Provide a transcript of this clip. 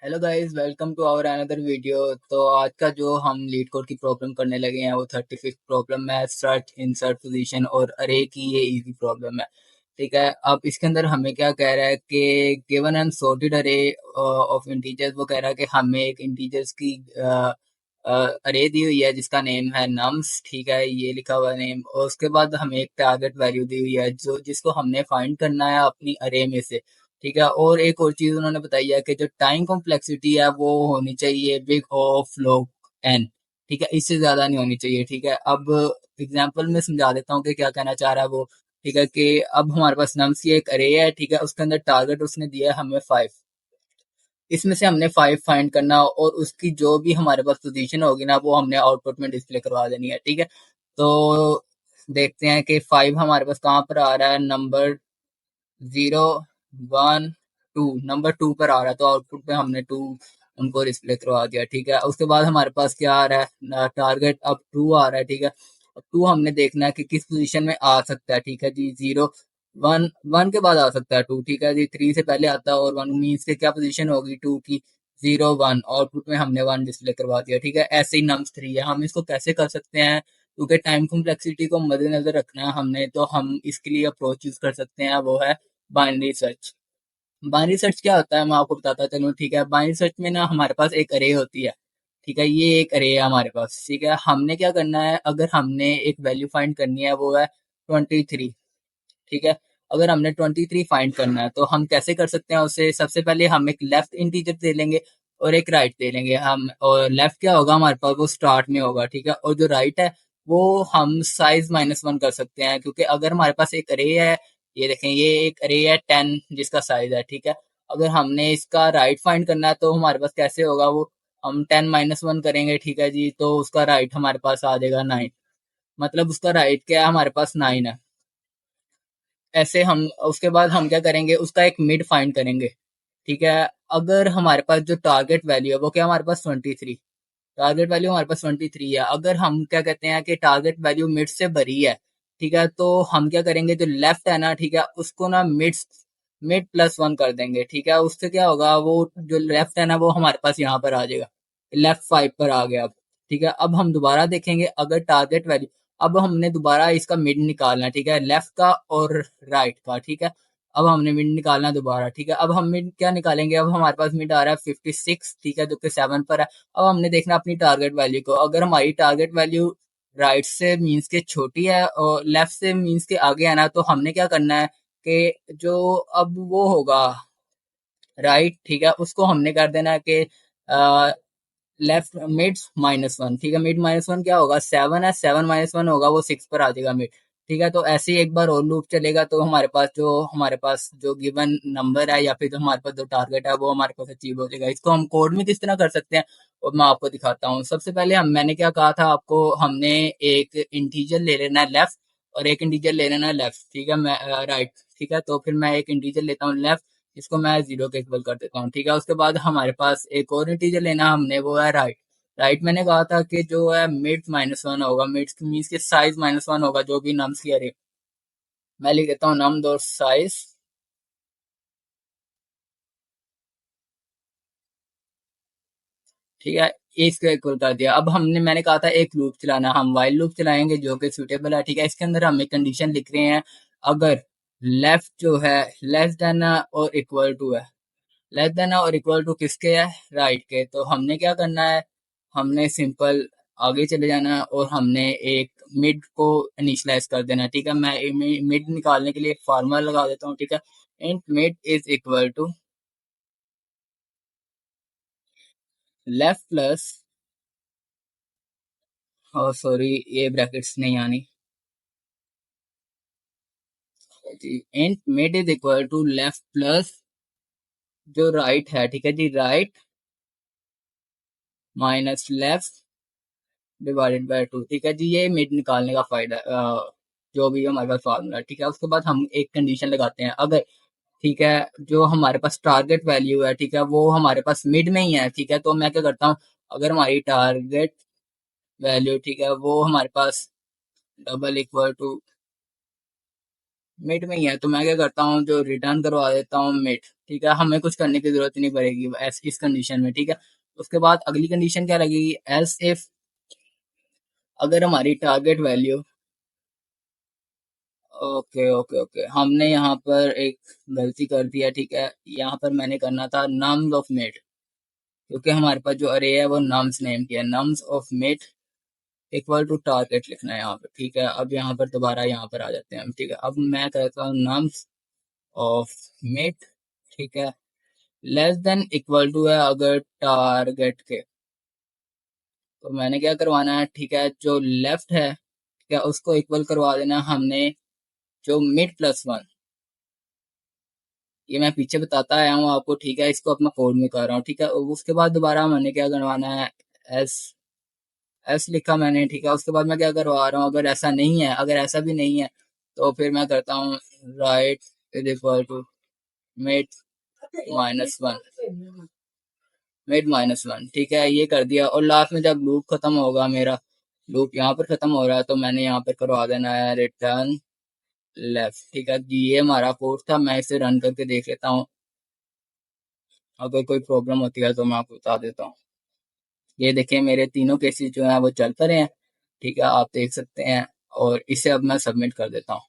Hello guys, welcome to our another video. तो आज का जो हम लीड कोड की प्रॉब्लम करने लगे हैं वो 35th प्रॉब्लम है। सर्च, इंसर्ट, पोजीशन और अरे की ये इजी प्रॉब्लम है। ठीक है, अब इसके अंदर हमें क्या कह रहा है कि गिवन एंड सॉर्टेड अरे ऑफ इंटीजर्स। वो कह रहा है कि हमें एक इंटीजर्स की अरे दी हुई है जिसका नेम है नम्स। ठीक है, ये लिखा हुआ नेम, और उसके बाद हमें एक टारगेट वैल्यू दी हुई है जो जिसको हमने फाइंड करना है अपनी अरे में से। ठीक है, और एक और चीज उन्होंने बताई है कि जो टाइम कॉम्प्लेक्सिटी है वो होनी चाहिए बिग ऑफ लॉग एन। ठीक है, इससे ज्यादा नहीं होनी चाहिए। ठीक है, अब एग्जांपल में समझा देता हूँ कि क्या कहना चाह रहा है वो। ठीक है, कि अब हमारे पास नम्स की एक अरे है। ठीक है, उसके अंदर टारगेट उसने दिया है हमें 5। इसमें से हमने 5 फाइंड करना, और उसकी जो भी हमारे पास पोजीशन होगी ना वो हमने आउटपुट में डिस्प्ले करवा देनी है। ठीक है, तो देखते हैं कि 5 हमारे पास कहाँ पर आ रहा है। नंबर 0, 1, 2, नंबर 2 पर आ रहा है, तो आउटपुट पे हमने 2 उनको डिस्प्ले करवा दिया। ठीक है, उसके बाद हमारे पास क्या आ रहा है, टारगेट अब 2 आ रहा है। ठीक है, अब 2 हमने देखना है कि किस पोजीशन में आ सकता है। ठीक है जी, 0, 1, 1 के बाद आ सकता है 2। ठीक है जी, 3 से पहले आता है, और 1 मीन्स के क्या पोजीशन होगी 2 की, 0, 1। आउटपुट में हमने 1 डिस्प्ले करवा दिया। ठीक है, ऐसे ही नम्स 3 है। हम इसको कैसे कर सकते हैं, क्योंकि टाइम कॉम्प्लेक्सिटी को मद्देनजर रखना है हमने, तो हम इसके लिए अप्रोच यूज कर सकते हैं, वो है बाइनरी सर्च। बाइनरी सर्च क्या होता है मैं आपको बताता चलूँ। ठीक है, बाइनरी सर्च में ना हमारे पास एक अरे होती है। ठीक है, ये एक अरे है हमारे पास। ठीक है, हमने क्या करना है, अगर हमने एक वैल्यू फाइंड करनी है वो है 23। ठीक है, अगर हमने 23 फाइंड करना है तो हम कैसे कर सकते हैं उसे। सबसे पहले हम एक लेफ्ट इंटीजर दे लेंगे और एक राइट दे लेंगे हम। और लेफ्ट क्या होगा हमारे पास, वो स्टार्ट में होगा। ठीक है, और जो राइट है वो हम साइज -1 कर सकते हैं, क्योंकि अगर हमारे पास एक अरे है, ये देखें ये एक अरे है 10 जिसका साइज है। ठीक है, अगर हमने इसका राइट फाइंड करना है तो हमारे पास कैसे होगा वो, हम 10 - 1 करेंगे। ठीक है जी, तो उसका राइट हमारे पास आ जाएगा 9। मतलब उसका राइट क्या है, हमारे पास 9 है। ऐसे हम उसके बाद हम क्या करेंगे, उसका एक मिड फाइंड करेंगे। ठीक है, अगर हमारे पास जो टारगेट वैल्यू है वो क्या, हमारे पास 23। टारगेट वैल्यू हमारे पास 23 है। अगर हम क्या कहते हैं कि टारगेट वैल्यू मिड से भरी है। ठीक है, तो हम क्या करेंगे, जो लेफ्ट है ना, ठीक है, उसको ना मिड मिड +1 कर देंगे। ठीक है, उससे क्या होगा, वो जो लेफ्ट है ना वो हमारे पास यहाँ पर आ जाएगा। लेफ्ट 5 पर आ गया अब। ठीक है, अब हम दोबारा देखेंगे, अगर टारगेट वैल्यू, अब हमने दोबारा इसका मिड निकालना है। ठीक है, लेफ्ट का और राइट का। ठीक है, अब हमने मिड निकालना है दोबारा। ठीक है, अब हम मिड क्या निकालेंगे, अब हमारे पास मिड आ रहा है 56। ठीक है, जो कि 7 पर है। अब हमने देखना अपनी टारगेट वैल्यू को। अगर हमारी टारगेट वैल्यू राइट से मीन्स के छोटी है और लेफ्ट से मीन्स के आगे है ना, तो हमने क्या करना है कि जो अब वो होगा राइट, ठीक है, उसको हमने कर देना है कि लेफ्ट मिड -1। ठीक है, मिड -1 क्या होगा, 7 है, 7 - 1 होगा, वो 6 पर आ जाएगा मिड। ठीक है, तो ऐसे ही एक बार और लूप चलेगा, तो हमारे पास जो गिवन नंबर है या फिर जो हमारे पास जो टारगेट है वो हमारे पास अचीव हो जाएगा। इसको हम कोड में किस तरह कर सकते हैं और मैं आपको दिखाता हूँ। सबसे पहले मैंने क्या कहा था आपको, हमने एक इंटीजर ले लेना है लेफ्ट और एक इंटीजर ले लेना है लेफ्ट। ठीक है, मैं राइट। ठीक है, तो फिर मैं एक इंटीजर लेता हूँ लेफ्ट, इसको मैं 0 के इक्वल कर देता हूँ। ठीक है, उसके बाद हमारे पास एक और इंटीजर लेना हमने, वो है राइट। राइट मैंने कहा था कि जो है मिड -1 होगा, मिड मीन्स के साइज -1 होगा जो भी नम्स की अरे। मैं लिख देता हूँ नम डॉट साइज। ठीक है, इसको इक्वल कर दिया। अब मैंने कहा था एक लूप चलाना, हम वाइल लूप चलाएंगे जो कि सुटेबल है। ठीक है, इसके अंदर हम एक कंडीशन लिख रहे हैं, अगर लेफ्ट जो है लेस देन और इक्वल टू है। लेस देन और इक्वल टू किसके है, राइट के। तो हमने क्या करना है, हमने सिंपल आगे चले जाना है और हमने एक मिड को इनिशियलाइज कर देना है। ठीक है, मैं मिड निकालने के लिए एक फार्मूला लगा देता हूँ। ठीक है, int mid is equal to left plus, और सॉरी ये ब्रैकेट्स नहीं आनी जी, int mid is equal to left plus जो राइट है। ठीक है जी, right minus left divided by 2। ठीक है जी, ये मिड निकालने का फायदा जो भी हमारे पास फार्मूला है। ठीक है, उसके बाद हम एक कंडीशन लगाते हैं, अगर ठीक है जो हमारे पास टारगेट वैल्यू है, ठीक है, वो हमारे पास मिड में ही है। ठीक है, तो मैं क्या करता हूँ, अगर हमारी टारगेट वैल्यू, ठीक है, वो हमारे पास डबल इक्वल टू मिड में ही है, तो मैं क्या करता हूँ, जो रिटर्न करवा देता हूँ मिड। ठीक है, हमें कुछ करने की जरूरत नहीं पड़ेगी इस कंडीशन में, ठीक है। उसके बाद अगली कंडीशन क्या लगेगी, एल्स इफ, अगर हमारी target value, okay okay okay, हमने यहाँ पर एक गलती कर दिया, ठीक है। यहाँ पर मैंने करना था नम्स ऑफ मेट, क्योंकि हमारे पास जो अरे है वो नम्स नेम की है, nums of mid equal to target लिखना है यहाँ पर, ठीक है। अब यहाँ पर दोबारा यहाँ पर आ जाते हैं हम, ठीक है। अब मैं कहता हूँ नम्स ऑफ मेट, ठीक है, लेस देन इक्वल टू है अगर टारगेट के। तो मैंने क्या करवाना है, ठीक है, जो लेफ्ट है, ठीक है, उसको इक्वल करवा देना है हमने जो मिड प्लस वन, ये मैं पीछे बताता आया हूँ आपको, ठीक है। इसको अपना कोड में कर रहा हूँ, ठीक है। उसके बाद दोबारा मैंने क्या करवाना है, एस एस लिखा मैंने, ठीक है। उसके बाद मैं क्या करवा रहा हूँ, अगर ऐसा नहीं है, अगर ऐसा भी नहीं है, तो फिर मैं करता हूँ right is equal to mid minus one, mid minus one, ठीक है, ये कर दिया। और लास्ट में जब लूप खत्म होगा, मेरा लूप यहाँ पर खत्म हो रहा है, तो मैंने यहाँ पर करवा देना है रिटर्न लेफ्ट, ठीक है जी। ये हमारा कोड था, मैं इसे रन करके देख लेता हूँ, अगर कोई प्रॉब्लम होती है तो मैं आपको बता देता हूँ। ये देखिए मेरे तीनों केसेस जो हैं वो चल पड़े हैं, ठीक है, आप देख सकते हैं। और इसे अब मैं सबमिट कर देता हूँ।